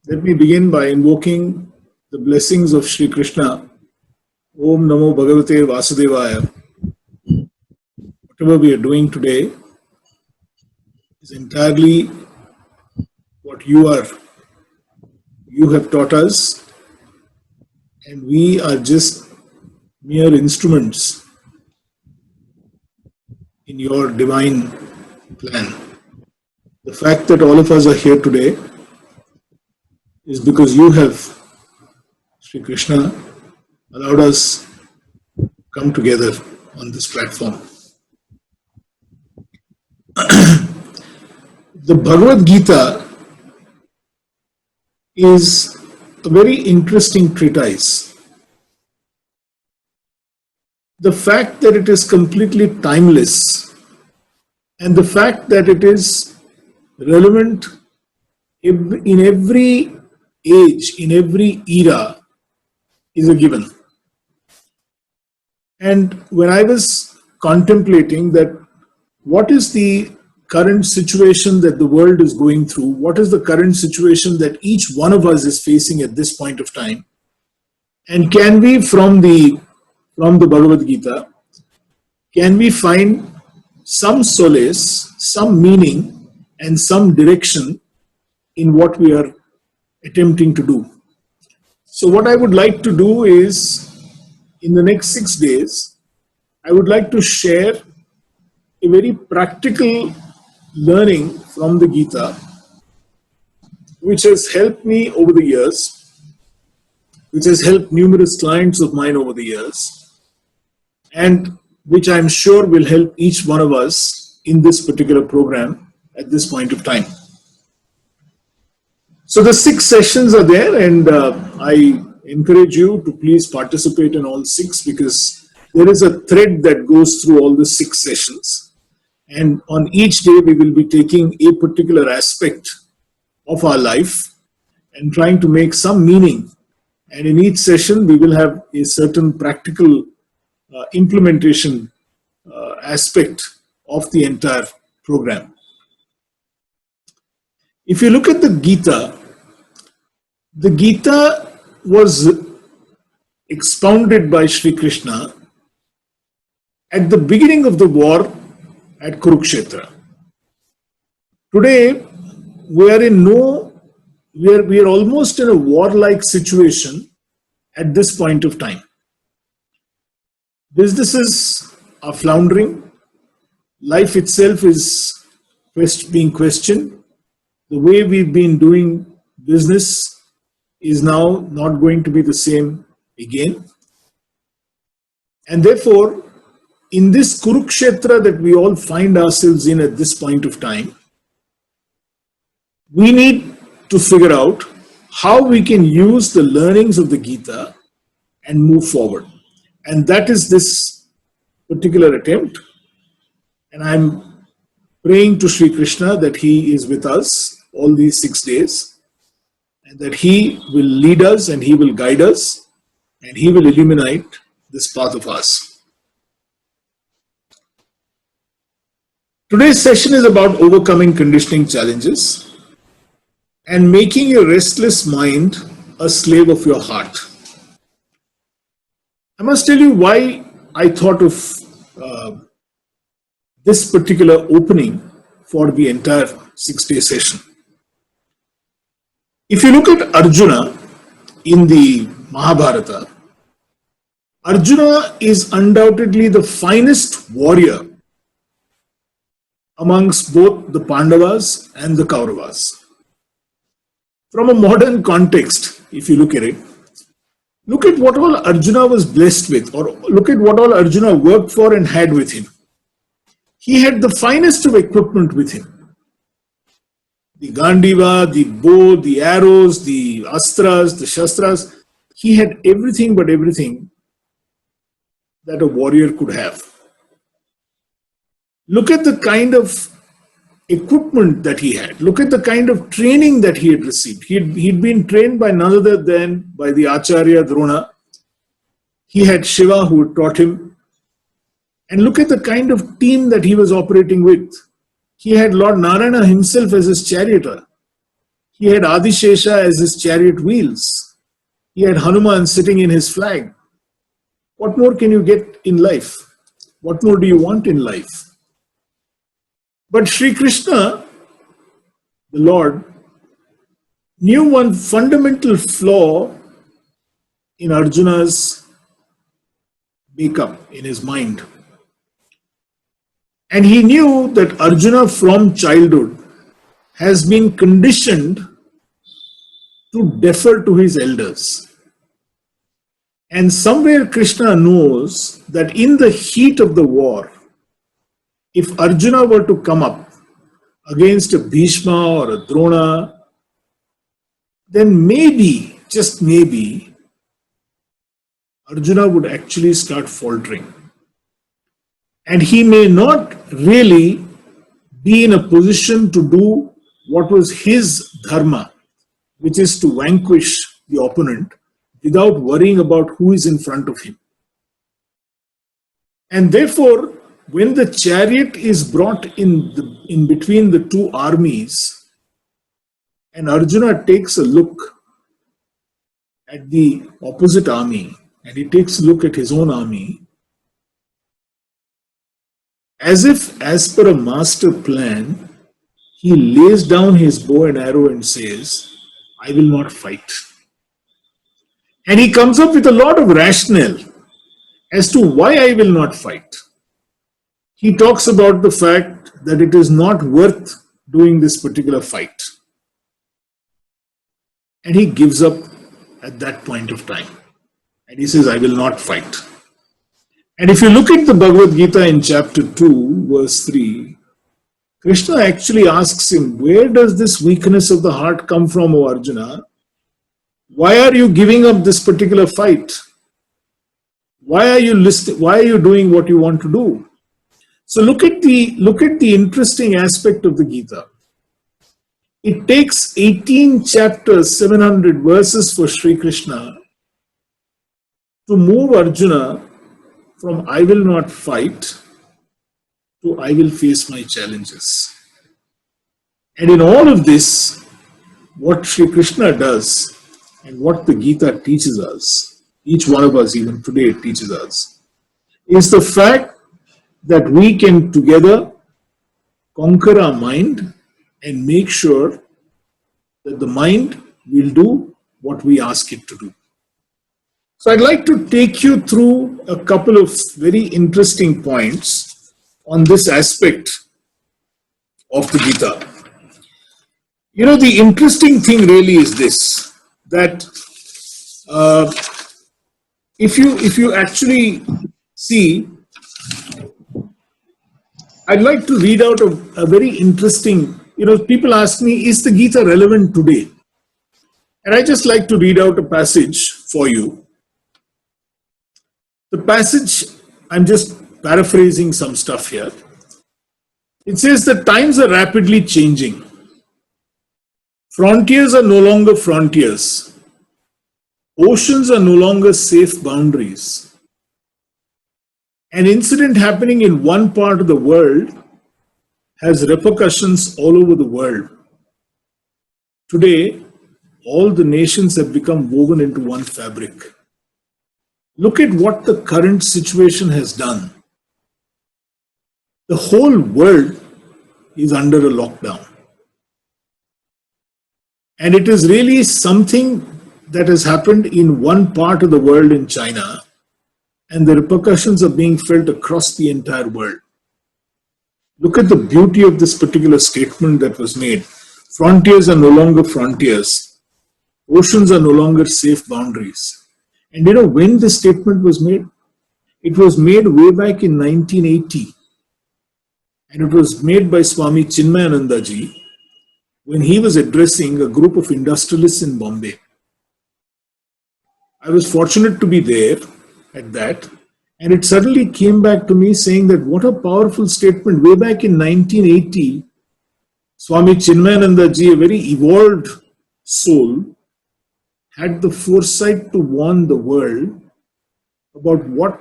Let me begin by invoking the blessings of Sri Krishna. Om Namo Bhagavate Vasudevaya. Whatever we are doing today is entirely what you have taught us, and we are just mere instruments in your divine plan. The fact that all of us are here today is because you have, Sri Krishna, allowed us to come together on this platform. The Bhagavad Gita is a very interesting treatise. The fact that it is completely timeless and the fact that it is relevant in every age, in every era, is a given. And when I was contemplating that what is the current situation that the world is going through, what is the current situation that each one of us is facing at this point of time, and can we from the Bhagavad Gita, can we find some solace, some meaning, and some direction in what we are attempting to do. So what I would like to do is, in the next 6 days, I would like to share a very practical learning from the Gita, which has helped me over the years, which has helped numerous clients of mine over the years, and which I'm sure will help each one of us in this particular program at this point of time. So the 6 sessions are there, and I encourage you to please participate in all 6, because there is a thread that goes through all the 6 sessions. And on each day, we will be taking a particular aspect of our life and trying to make some meaning. And in each session, we will have a certain practical implementation aspect of the entire program. If you look at the Gita was expounded by Sri Krishna at the beginning of the war at Kurukshetra. Today, we are almost in a warlike situation at this point of time. Businesses are floundering. Life itself is being questioned. The way we've been doing business is now not going to be the same again. And therefore, in this Kurukshetra that we all find ourselves in at this point of time, we need to figure out how we can use the learnings of the Gita and move forward. And that is this particular attempt. And I'm praying to Sri Krishna that he is with us all these 6 days, and that he will lead us and he will guide us and he will illuminate this path of ours. Today's session is about overcoming conditioning challenges and making your restless mind a slave of your heart. I must tell you why I thought of this particular opening for the entire 6-day session. If you look at Arjuna in the Mahabharata, Arjuna is undoubtedly the finest warrior amongst both the Pandavas and the Kauravas. From a modern context, if you look at it, look at what all Arjuna was blessed with, or look at what all Arjuna worked for and had with him. He had the finest of equipment with him. The Gandiva, the bow, the arrows, the astras, the shastras. He had everything but everything that a warrior could have. Look at the kind of equipment that he had. Look at the kind of training that he had received. He'd been trained by none other than by the Acharya Drona. He had Shiva who had taught him. And look at the kind of team that he was operating with. He had Lord Narayana himself as his charioteer. He had Adishesha as his chariot wheels. He had Hanuman sitting in his flag. What more can you get in life? What more do you want in life? But Sri Krishna, the Lord, knew one fundamental flaw in Arjuna's makeup, in his mind. And he knew that Arjuna from childhood has been conditioned to defer to his elders. And somewhere Krishna knows that in the heat of the war, if Arjuna were to come up against a Bhishma or a Drona, then maybe, just maybe, Arjuna would actually start faltering. And he may not really be in a position to do what was his dharma, which is to vanquish the opponent without worrying about who is in front of him. And therefore, when the chariot is brought in between the two armies, and Arjuna takes a look at the opposite army, and he takes a look at his own army, as if as per a master plan, he lays down his bow and arrow and says, I will not fight. And he comes up with a lot of rationale as to why I will not fight. He talks about the fact that it is not worth doing this particular fight. And he gives up at that point of time. And he says, I will not fight. And if you look at the Bhagavad Gita in chapter 2, verse 3, Krishna actually asks him, where does this weakness of the heart come from, O Arjuna? Why are you giving up this particular fight? Why are you doing what you want to do? So look at the interesting aspect of the Gita. It takes 18 chapters, 700 verses for Sri Krishna to move Arjuna from I will not fight to I will face my challenges. And in all of this, what Sri Krishna does and what the Gita teaches us, each one of us even today teaches us, is the fact that we can together conquer our mind and make sure that the mind will do what we ask it to do. So I'd like to take you through a couple of very interesting points on this aspect of the Gita. You know, the interesting thing really is this, that if you actually see, I'd like to read out a very interesting, people ask me, is the Gita relevant today? And I just like to read out a passage for you. The passage, I'm just paraphrasing some stuff here. It says that times are rapidly changing. Frontiers are no longer frontiers. Oceans are no longer safe boundaries. An incident happening in one part of the world has repercussions all over the world. Today, all the nations have become woven into one fabric. Look at what the current situation has done. The whole world is under a lockdown. And it is really something that has happened in one part of the world in China, and the repercussions are being felt across the entire world. Look at the beauty of this particular statement that was made. Frontiers are no longer frontiers. Oceans are no longer safe boundaries. And you know when this statement was made? It was made way back in 1980. And it was made by Swami Chinmayananda ji when he was addressing a group of industrialists in Bombay. I was fortunate to be there at that, and it suddenly came back to me saying that what a powerful statement. Way back in 1980, Swami Chinmayananda ji, a very evolved soul, had the foresight to warn the world about what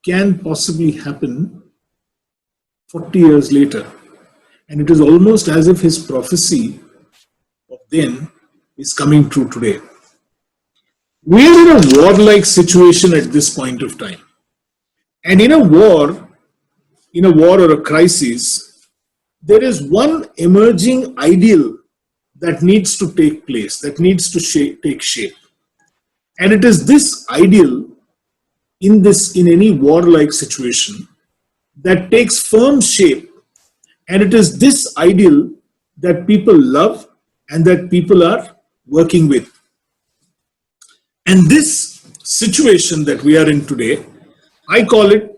can possibly happen 40 years later. And it is almost as if his prophecy of then is coming true today. We are in a warlike situation at this point of time. And in a war or a crisis, there is one emerging ideal that needs to take place, that needs to take shape. And it is this ideal in any warlike situation that takes firm shape. And it is this ideal that people love and that people are working with. And this situation that we are in today, I call it,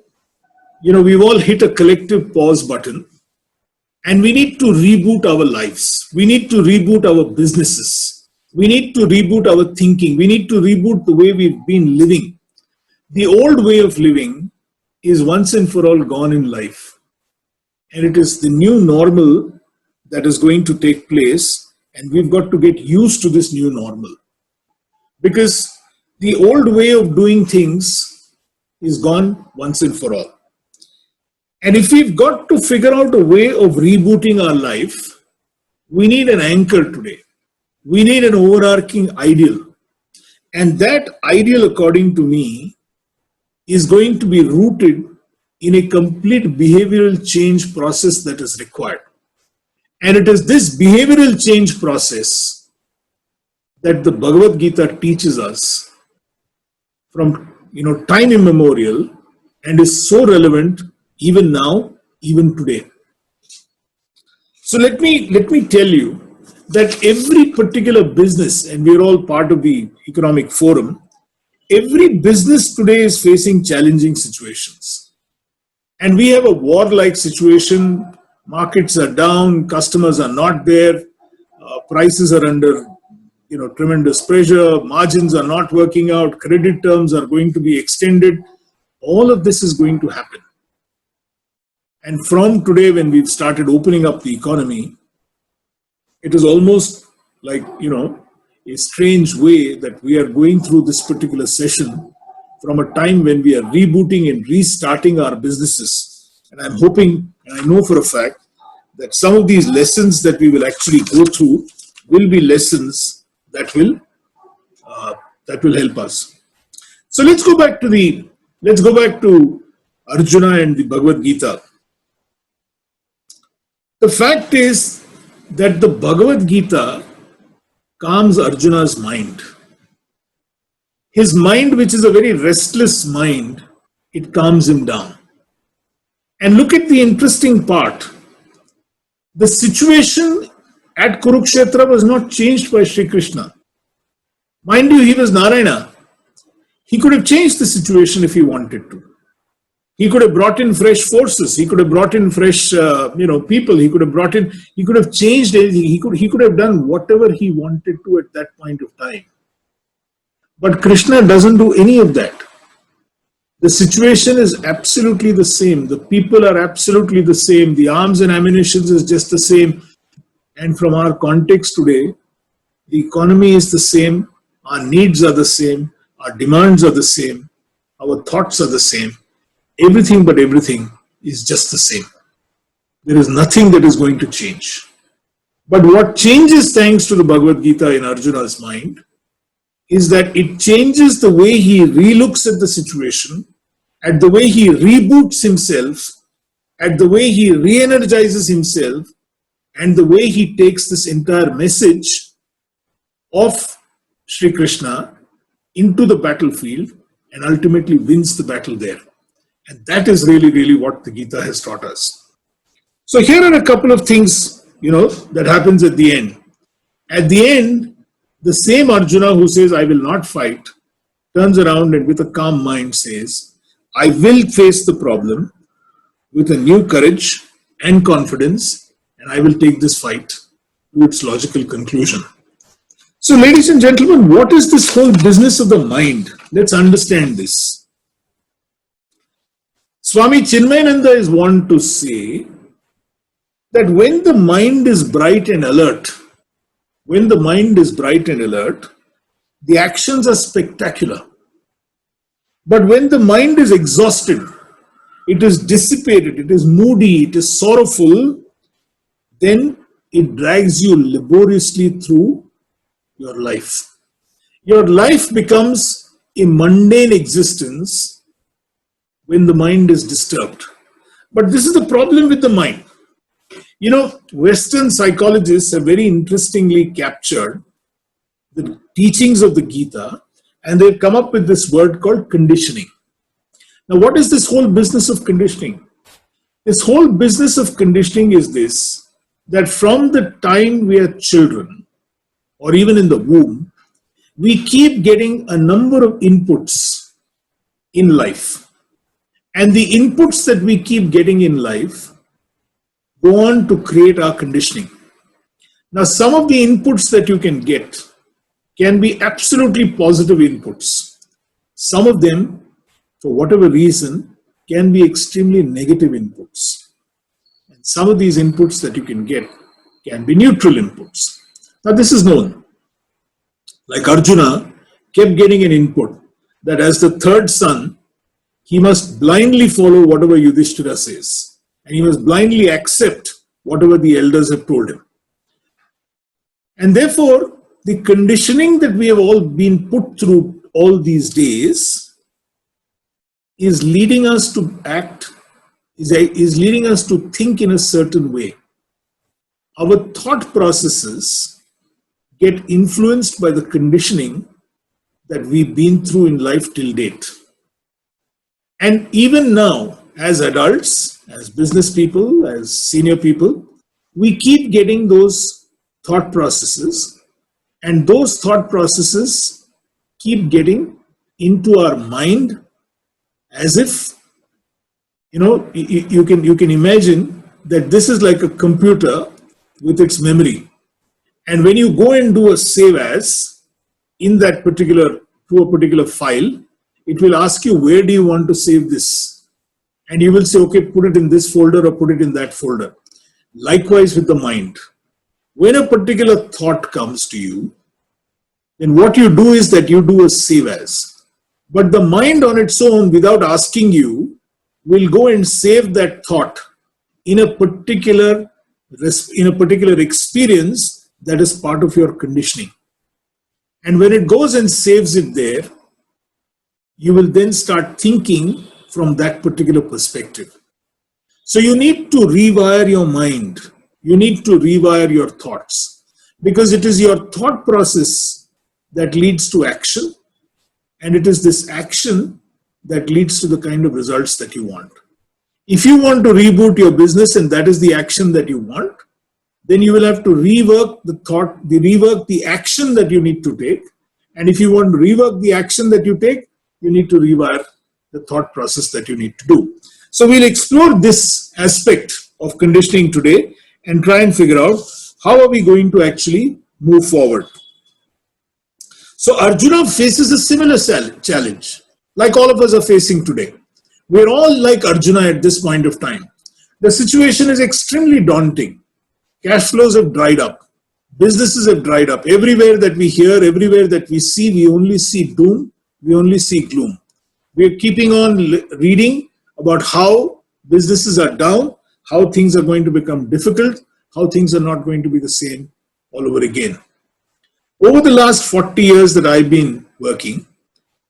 we've all hit a collective pause button and we need to reboot our lives. We need to reboot our businesses. We need to reboot our thinking. We need to reboot the way we've been living. The old way of living is once and for all gone in life. And it is the new normal that is going to take place. And we've got to get used to this new normal. Because the old way of doing things is gone once and for all. And if we've got to figure out a way of rebooting our life, we need an anchor today. We need an overarching ideal. And that ideal, according to me, is going to be rooted in a complete behavioral change process that is required. And it is this behavioral change process that the Bhagavad Gita teaches us from time immemorial and is so relevant even now, even today. So let me tell you that every particular business, and we're all part of the economic forum, every business today is facing challenging situations. And we have a war-like situation. Markets are down, customers are not there, prices are under tremendous pressure, margins are not working out, credit terms are going to be extended. All of this is going to happen. And from today, when we've started opening up the economy, it is almost like, a strange way that we are going through this particular session from a time when we are rebooting and restarting our businesses. And I'm hoping, and I know for a fact, that some of these lessons that we will actually go through will be lessons that will help us. So let's go back to Arjuna and the Bhagavad Gita. The fact is that the Bhagavad Gita calms Arjuna's mind. His mind, which is a very restless mind, it calms him down. And look at the interesting part. The situation at Kurukshetra was not changed by Sri Krishna. Mind you, he was Narayana. He could have changed the situation if he wanted to. He could have brought in fresh forces. He could have brought in fresh, people. He could have changed anything. He could have done whatever he wanted to at that point of time. But Krishna doesn't do any of that. The situation is absolutely the same. The people are absolutely the same. The arms and ammunition is just the same. And from our context today, the economy is the same. Our needs are the same. Our demands are the same. Our thoughts are the same. Everything but everything is just the same. There is nothing that is going to change. But what changes, thanks to the Bhagavad Gita in Arjuna's mind, is that it changes the way he relooks at the situation, at the way he reboots himself, at the way he re-energizes himself, and the way he takes this entire message of Sri Krishna into the battlefield and ultimately wins the battle there. And that is really, really what the Gita has taught us. So here are a couple of things, that happens at the end. At the end, the same Arjuna who says, I will not fight, turns around and with a calm mind says, I will face the problem with a new courage and confidence, and I will take this fight to its logical conclusion. So ladies and gentlemen, what is this whole business of the mind? Let's understand this. Swami Chinmayananda is one to say that when the mind is bright and alert, the actions are spectacular. But when the mind is exhausted, it is dissipated, it is moody, it is sorrowful, then it drags you laboriously through your life. Your life becomes a mundane existence when the mind is disturbed. But this is the problem with the mind. You know, Western psychologists have very interestingly captured the teachings of the Gita, and they've come up with this word called conditioning. Now, what is this whole business of conditioning? This whole business of conditioning is this, that from the time we are children, or even in the womb, we keep getting a number of inputs in life. And the inputs that we keep getting in life go on to create our conditioning. Now, some of the inputs that you can get can be absolutely positive inputs. Some of them, for whatever reason, can be extremely negative inputs. And some of these inputs that you can get can be neutral inputs. Now, this is known. Like Arjuna kept getting an input that as the third son, he must blindly follow whatever Yudhishthira says. And he must blindly accept whatever the elders have told him. And therefore, the conditioning that we have all been put through all these days is leading us to act, is leading us to think in a certain way. Our thought processes get influenced by the conditioning that we've been through in life till date. And even now, as adults, as business people, as senior people, we keep getting those thought processes, and those thought processes keep getting into our mind as if, you can imagine that this is like a computer with its memory. And when you go and do a save as in that particular file, it will ask you, where do you want to save this? And you will say, okay, put it in this folder or put it in that folder. Likewise with the mind. When a particular thought comes to you, then what you do is that you do a save as. But the mind on its own, without asking you, will go and save that thought in a particular experience that is part of your conditioning. And when it goes and saves it there, you will then start thinking from that particular perspective. So you need to rewire your mind. You need to rewire your thoughts, because it is your thought process that leads to action, and it is this action that leads to the kind of results that you want. If you want to reboot your business and that is the action that you want, then you will have to rework the action that you need to take. And if you want to rework the action that you take, you need to rewire the thought process that you need to do. So we'll explore this aspect of conditioning today and try and figure out how are we going to actually move forward. So Arjuna faces a similar challenge, like all of us are facing today. We're all like Arjuna at this point of time. The situation is extremely daunting. Cash flows have dried up. Businesses have dried up. Everywhere that we hear, everywhere that we see, we only see doom, we only see gloom. We're keeping on reading about how businesses are down, how things are going to become difficult, how things are not going to be the same all over again. Over the last 40 years that I've been working,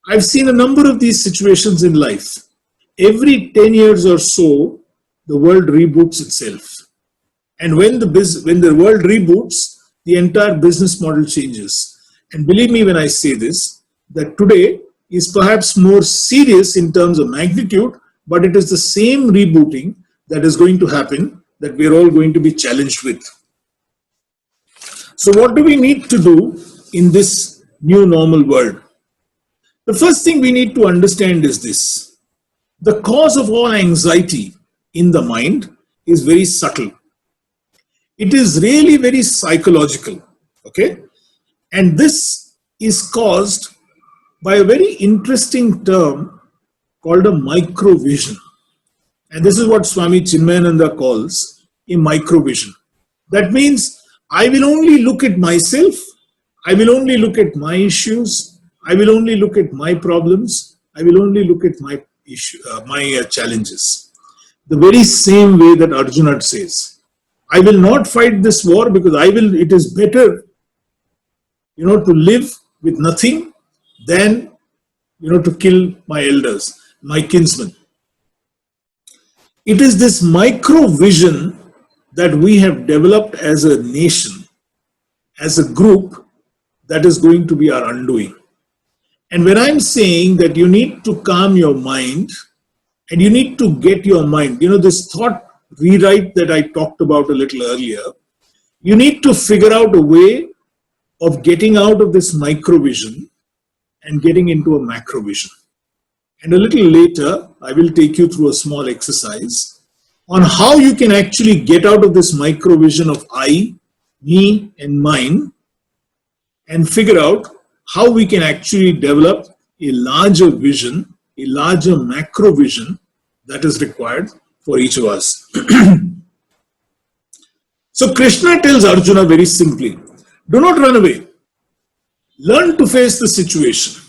I've seen a number of these situations in life. Every 10 years or so, the world reboots itself. And when the world reboots, the entire business model changes. And believe me when I say this, that today is perhaps more serious in terms of magnitude, but it is the same rebooting that is going to happen that we're all going to be challenged with. So what do we need to do in this new normal world? The first thing we need to understand is this. The cause of all anxiety in the mind is very subtle. It is really very psychological, okay? And this is caused by a very interesting term called a microvision. And this is what Swami Chinmayananda calls a microvision. That means I will only look at myself, I will only look at my issues, I will only look at my problems, I will only look at my challenges. The very same way that Arjuna says, I will not fight this war because it is better to live with nothing than, to kill my elders, my kinsmen. It is this micro vision that we have developed as a nation, as a group, that is going to be our undoing. And when I'm saying that you need to calm your mind and you need to get your mind, this thought rewrite that I talked about a little earlier, you need to figure out a way of getting out of this micro vision and getting into a macro vision. And a little later, I will take you through a small exercise on how you can actually get out of this micro vision of I, me, and mine, and figure out how we can actually develop a larger vision, a larger macro vision that is required for each of us. So Krishna tells Arjuna very simply, do not run away. Learn to face the situation.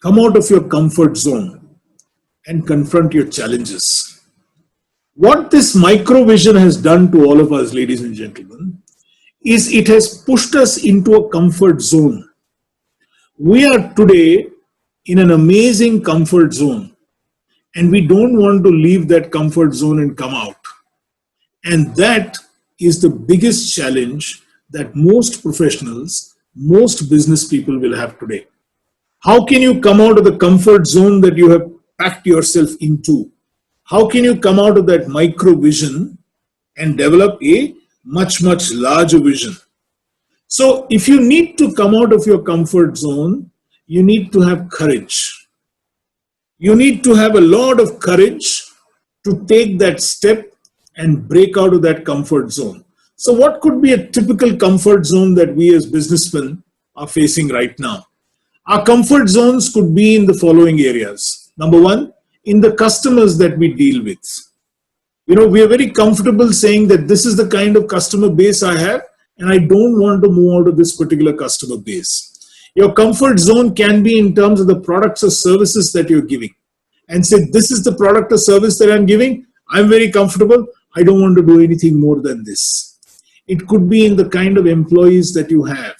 Come out of your comfort zone and confront your challenges. What this micro vision has done to all of us, ladies and gentlemen, is it has pushed us into a comfort zone. We are today in an amazing comfort zone, and we don't want to leave that comfort zone and come out. And that is the biggest challenge that most professionals, most business people will have today. How can you come out of the comfort zone that you have packed yourself into? How can you come out of that micro vision and develop a much, much larger vision? So if you need to come out of your comfort zone, you need to have courage. You need to have a lot of courage to take that step and break out of that comfort zone. So what could be a typical comfort zone that we as businessmen are facing right now? Our comfort zones could be in the following areas. Number one, in the customers that we deal with. We are very comfortable saying that this is the kind of customer base I have, and I don't want to move out of this particular customer base. Your comfort zone can be in terms of the products or services that you're giving, and say, this is the product or service that I'm giving. I'm very comfortable. I don't want to do anything more than this. It could be in the kind of employees that you have.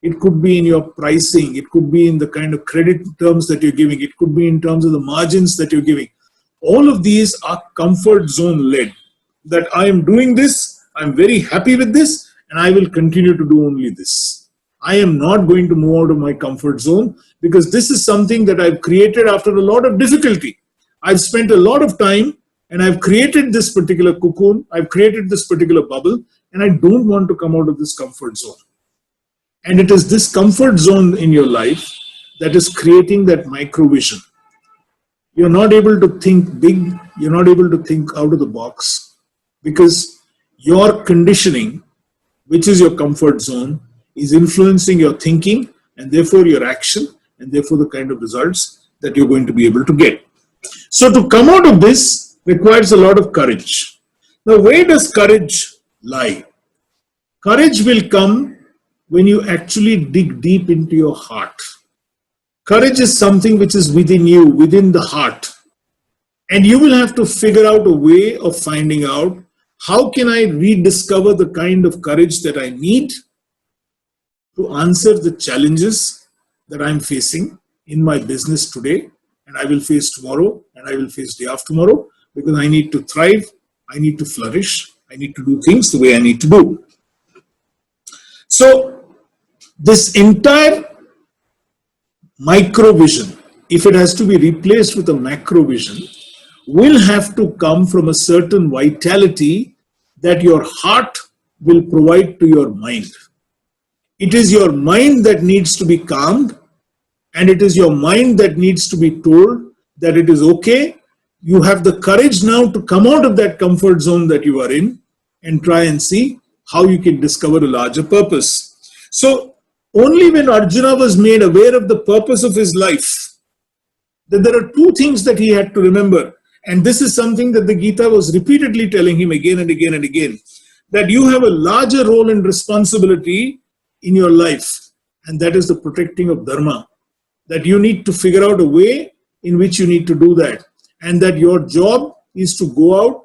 It could be in your pricing. It could be in the kind of credit terms that you're giving. It could be in terms of the margins that you're giving. All of these are comfort zone led. That I am doing this, I'm very happy with this, and I will continue to do only this. I am not going to move out of my comfort zone because this is something that I've created after a lot of difficulty. I've spent a lot of time and I've created this particular cocoon. I've created this particular bubble, and I don't want to come out of this comfort zone. And it is this comfort zone in your life that is creating that micro vision. You're not able to think big. You're not able to think out of the box because your conditioning, which is your comfort zone, is influencing your thinking and therefore your action and therefore the kind of results that you're going to be able to get. So to come out of this requires a lot of courage. Now, where does courage lie? Courage will come when you actually dig deep into your heart. Courage is something which is within you, within the heart. And you will have to figure out a way of finding out how can I rediscover the kind of courage that I need to answer the challenges that I'm facing in my business today, and I will face tomorrow, and I will face day after tomorrow, because I need to thrive, I need to flourish, I need to do things the way I need to do. So this entire micro vision, if it has to be replaced with a macro vision, will have to come from a certain vitality that your heart will provide to your mind. It is your mind that needs to be calmed, and it is your mind that needs to be told that it is okay. You have the courage now to come out of that comfort zone that you are in and try and see how you can discover a larger purpose. So only when Arjuna was made aware of the purpose of his life, that there are two things that he had to remember. And this is something that the Gita was repeatedly telling him again and again and again, that you have a larger role and responsibility in your life, and that is the protecting of dharma. That you need to figure out a way in which you need to do that, and that your job is to go out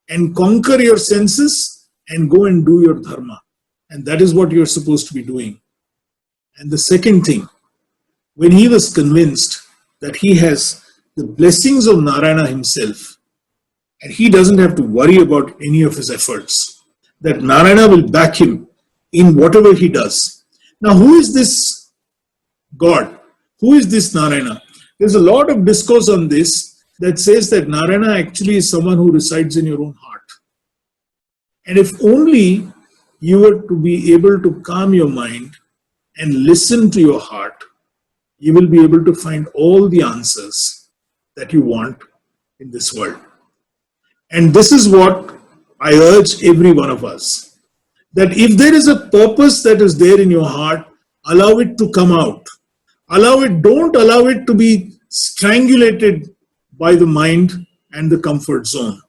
and conquer your senses and go and do your dharma. And that is what you're supposed to be doing. And the second thing, when he was convinced that he has the blessings of Narayana himself, and he doesn't have to worry about any of his efforts, that Narayana will back him in whatever he does. Now, who is this God? Who is this Narayana? There's a lot of discourse on this that says that Narayana actually is someone who resides in your own heart. And if only you were to be able to calm your mind and listen to your heart, you will be able to find all the answers that you want in this world. And this is what I urge every one of us, that if there is a purpose that is there in your heart, allow it to come out. Don't allow it to be strangulated by the mind and the comfort zone.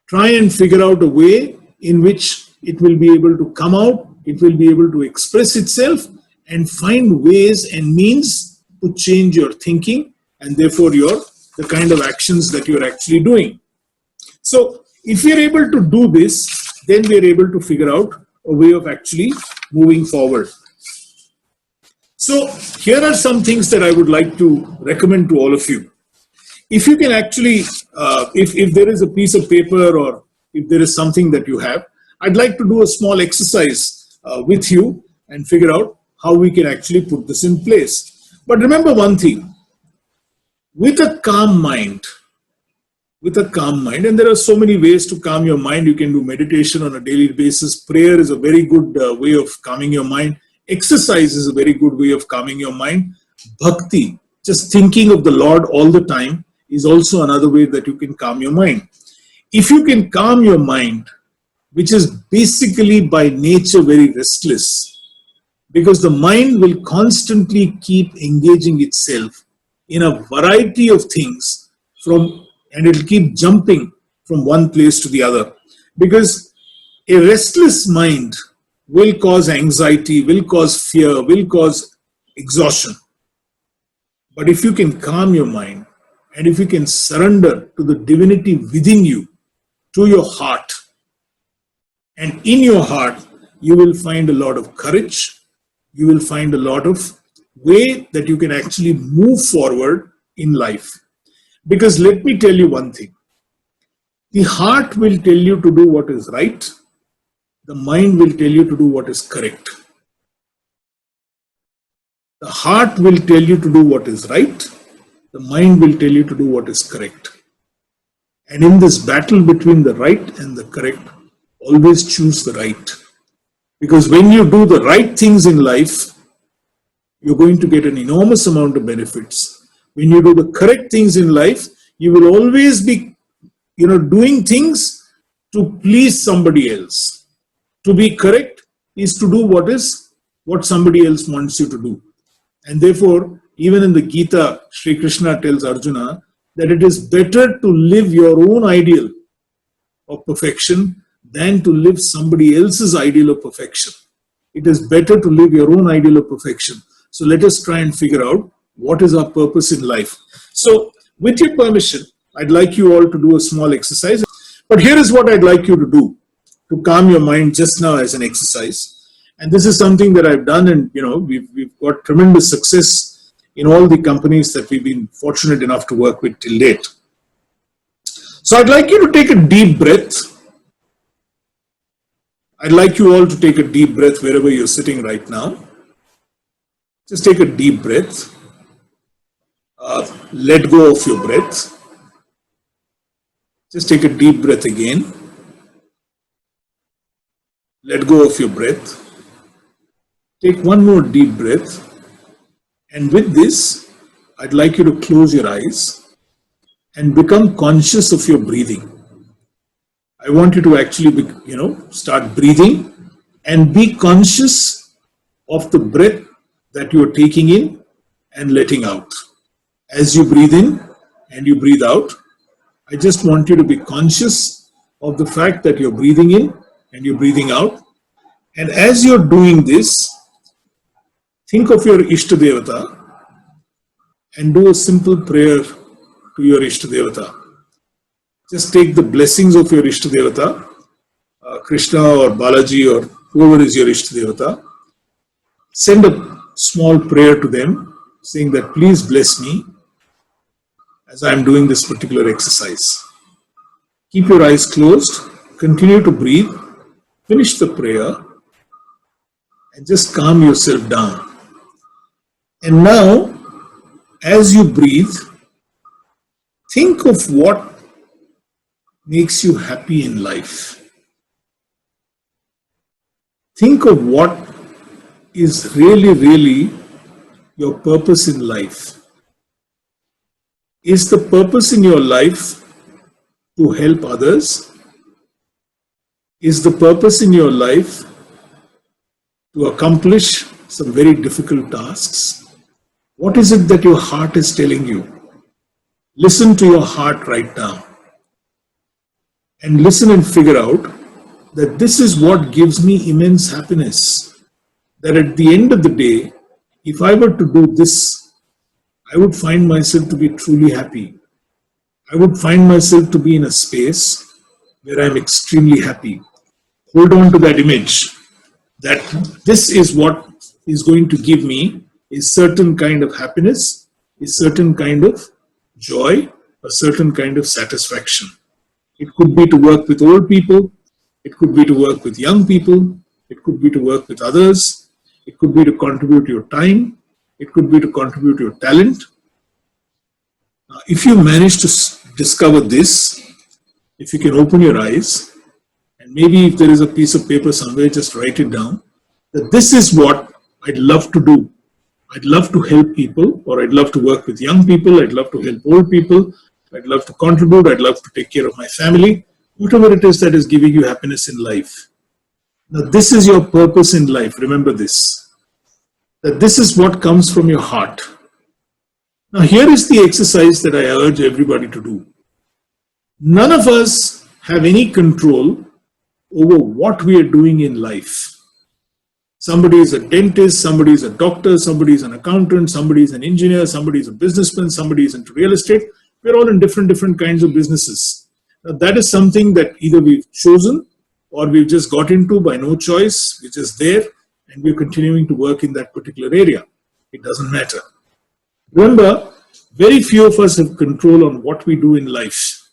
Try and figure out a way in which it will be able to come out, it will be able to express itself, and find ways and means to change your thinking and therefore the kind of actions that you're actually doing. So if we are able to do this, then we are able to figure out a way of actually moving forward. So here are some things that I would like to recommend to all of you. If you can actually, if there is a piece of paper or if there is something that you have, I'd like to do a small exercise with you and figure out how we can actually put this in place. But remember one thing, with a calm mind, and there are so many ways to calm your mind. You can do meditation on a daily basis. Prayer is a very good way of calming your mind. Exercise is a very good way of calming your mind. Bhakti, just thinking of the Lord all the time, is also another way that you can calm your mind. If you can calm your mind, which is basically by nature very restless, because the mind will constantly keep engaging itself in a variety of things and it'll keep jumping from one place to the other. Because a restless mind will cause anxiety, will cause fear, will cause exhaustion. But if you can calm your mind and if you can surrender to the divinity within you, to your heart, and in your heart, you will find a lot of courage, you will find a lot of way that you can actually move forward in life. Because let me tell you one thing, the heart will tell you to do what is right, the mind will tell you to do what is correct. The heart will tell you to do what is right, the mind will tell you to do what is correct. And in this battle between the right and the correct, always choose the right. Because when you do the right things in life, you're going to get an enormous amount of benefits. When you do the correct things in life, you will always be, doing things to please somebody else. To be correct is to do what somebody else wants you to do. And therefore, even in the Gita, Sri Krishna tells Arjuna that it is better to live your own ideal of perfection than to live somebody else's ideal of perfection. It is better to live your own ideal of perfection. So let us try and figure out what is our purpose in life. So with your permission, I'd like you all to do a small exercise. But here is what I'd like you to do to calm your mind just now as an exercise. And this is something that I've done, and we've got tremendous success in all the companies that we've been fortunate enough to work with till date. So I'd like you to take a deep breath. I'd like you all to take a deep breath wherever you're sitting right now. Just take a deep breath. Let go of your breath. Just take a deep breath again. Let go of your breath. Take one more deep breath. And with this, I'd like you to close your eyes and become conscious of your breathing. I want you to actually, start breathing and be conscious of the breath that you are taking in and letting out. As you breathe in and you breathe out, I just want you to be conscious of the fact that you're breathing in and you're breathing out. And as you're doing this, think of your Ishtadevata and do a simple prayer to your Ishtadevata. Just take the blessings of your Ishtadevata, Krishna or Balaji or whoever is your Ishtadevata. Send a small prayer to them, saying that please bless me as I am doing this particular exercise. Keep your eyes closed, continue to breathe, finish the prayer, and just calm yourself down. And now, as you breathe, think of what makes you happy in life. Think of what is really your purpose in life. Is the purpose in your life to help others? Is the purpose in your life to accomplish some very difficult tasks? What is it that your heart is telling you? Listen to your heart right now and listen and figure out that this is what gives me immense happiness. That at the end of the day, if I were to do this, I would find myself to be truly happy. I would find myself to be in a space where I'm extremely happy. Hold on to that image that this is what is going to give me a certain kind of happiness, a certain kind of joy, a certain kind of satisfaction. It could be to work with old people, it could be to work with young people, it could be to work with others, it could be to contribute your time, it could be to contribute your talent. Now, if you manage to discover this, if you can open your eyes, and maybe if there is a piece of paper somewhere, just write it down, that this is what I'd love to do. I'd love to help people, or I'd love to work with young people, I'd love to help old people, I'd love to contribute, I'd love to take care of my family, whatever it is that is giving you happiness in life. Now, this is your purpose in life. Remember this, that this is what comes from your heart. Now, here is the exercise that I urge everybody to do. None of us have any control over what we are doing in life. Somebody is a dentist, somebody is a doctor, somebody is an accountant, somebody is an engineer, somebody is a businessman, somebody is into real estate. We're all in different kinds of businesses. Now, that is something that either we've chosen or we've just got into by no choice. We're just there and we're continuing to work in that particular area. It doesn't matter. Remember, very few of us have control on what we do in life.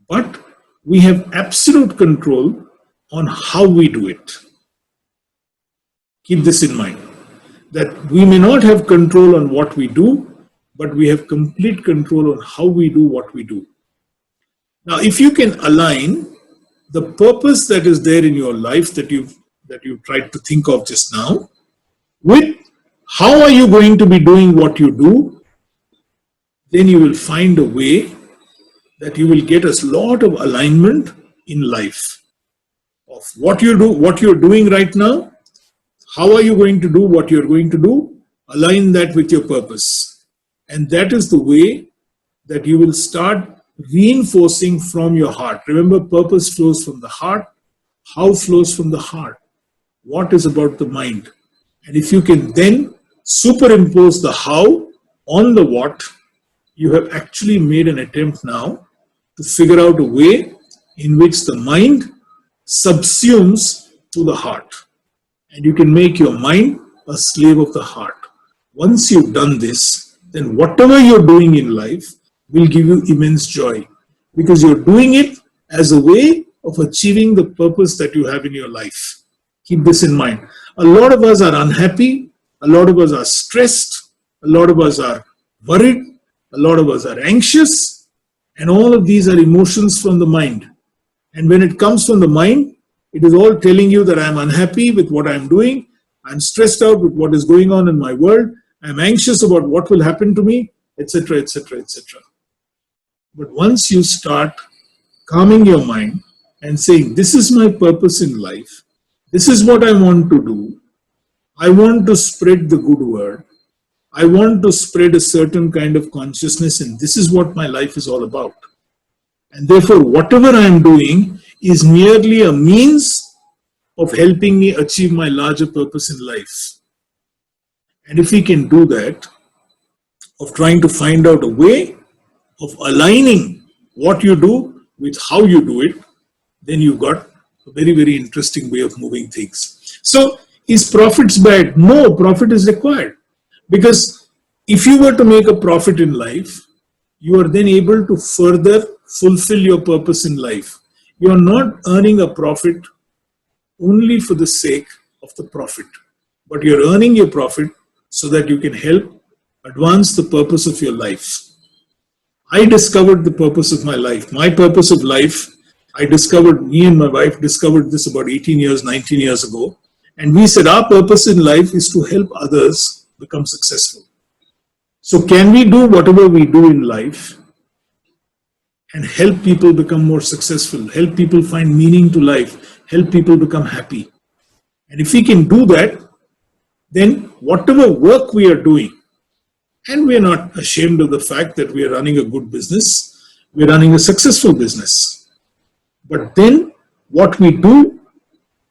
But we have absolute control on how we do it. Keep this in mind, that we may not have control on what we do, but we have complete control on how we do what we do. Now, if you can align the purpose that is there in your life that you've tried to think of just now with how are you going to be doing what you do, then you will find a way that you will get a lot of alignment in life of what you do, what you're doing right now. How are you going to do what you're going to do? Align that with your purpose. And that is the way that you will start reinforcing from your heart. Remember, purpose flows from the heart. How flows from the heart? What is about the mind? And if you can then superimpose the how on the what, you have actually made an attempt now to figure out a way in which the mind subsumes to the heart. And you can make your mind a slave of the heart. Once you've done this, then whatever you're doing in life will give you immense joy because you're doing it as a way of achieving the purpose that you have in your life. Keep this in mind. A lot of us are unhappy, a lot of us are stressed, a lot of us are worried, a lot of us are anxious, and all of these are emotions from the mind. And when it comes from the mind, it is all telling you that I'm unhappy with what I'm doing, I'm stressed out with what is going on in my world, I'm anxious about what will happen to me, etc., etc., etc. But once you start calming your mind and saying, this is my purpose in life, this is what I want to do, I want to spread the good word, I want to spread a certain kind of consciousness, and this is what my life is all about. And therefore, whatever I am doing is merely a means of helping me achieve my larger purpose in life. And if we can do that, of trying to find out a way of aligning what you do with how you do it, then you've got a very interesting way of moving things. So Is profits bad? No, profit is required. Because if you were to make a profit in life, you are then able to further fulfill your purpose in life. You are not earning a profit only for the sake of the profit, but you're earning your profit so that you can help advance the purpose of your life. I discovered the purpose of my life. My purpose of life, me and my wife discovered this about 18 years, 19 years ago. And we said our purpose in life is to help others become successful. So can we do whatever we do in life and help people become more successful, help people find meaning to life, help people become happy? And if we can do that, then whatever work we are doing, and we are not ashamed of the fact that we are running a good business, we are running a successful business. But then what we do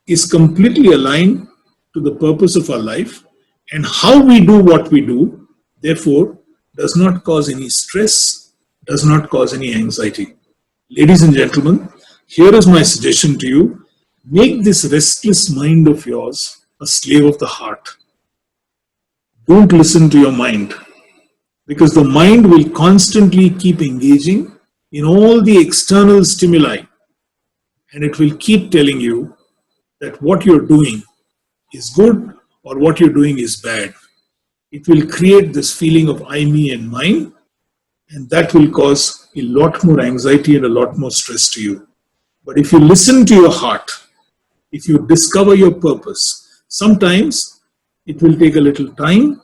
is completely aligned to the purpose of our life, and how we do what we do, therefore, does not cause any stress, does not cause any anxiety. Ladies and gentlemen, here is my suggestion to you. Make this restless mind of yours a slave of the heart. Don't listen to your mind, because the mind will constantly keep engaging in all the external stimuli, and it will keep telling you that what you're doing is good or what you're doing is bad. It will create this feeling of I, me and mine, and that will cause a lot more anxiety and a lot more stress to you. But if you listen to your heart, if you discover your purpose, sometimes it will take a little time.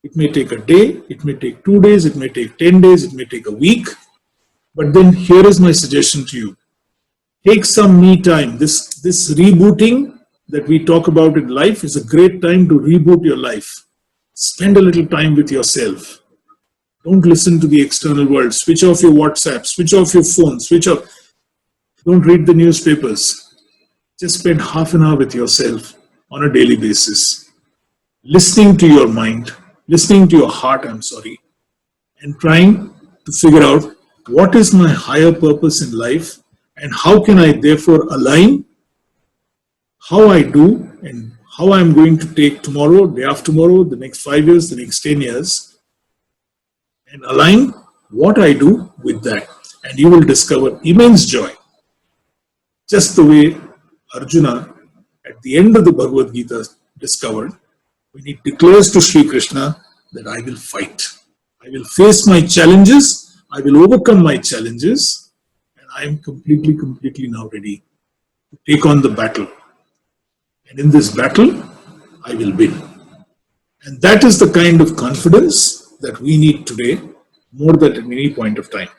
It may take a day, it may take 2 days, it may take 10 days, it may take a week. But then here is my suggestion to you. Take some me time. This rebooting that we talk about in life is a great time to reboot your life. Spend a little time with yourself. Don't listen to the external world. Switch off your WhatsApp, switch off your phone, switch off. Don't read the newspapers. Just spend half an hour with yourself on a daily basis. Listening to your mind, listening to your heart, and trying to figure out what is my higher purpose in life and how can I therefore align how I do and how I'm going to take tomorrow, day after tomorrow, the next 5 years, the next 10 years, and align what I do with that. And you will discover immense joy. Just the way Arjuna, at the end of the Bhagavad Gita, discovered when he declares to Sri Krishna that I will fight. I will face my challenges. I will overcome my challenges. And I am completely now ready to take on the battle. And in this battle, I will win. And that is the kind of confidence that we need today more than at any point of time.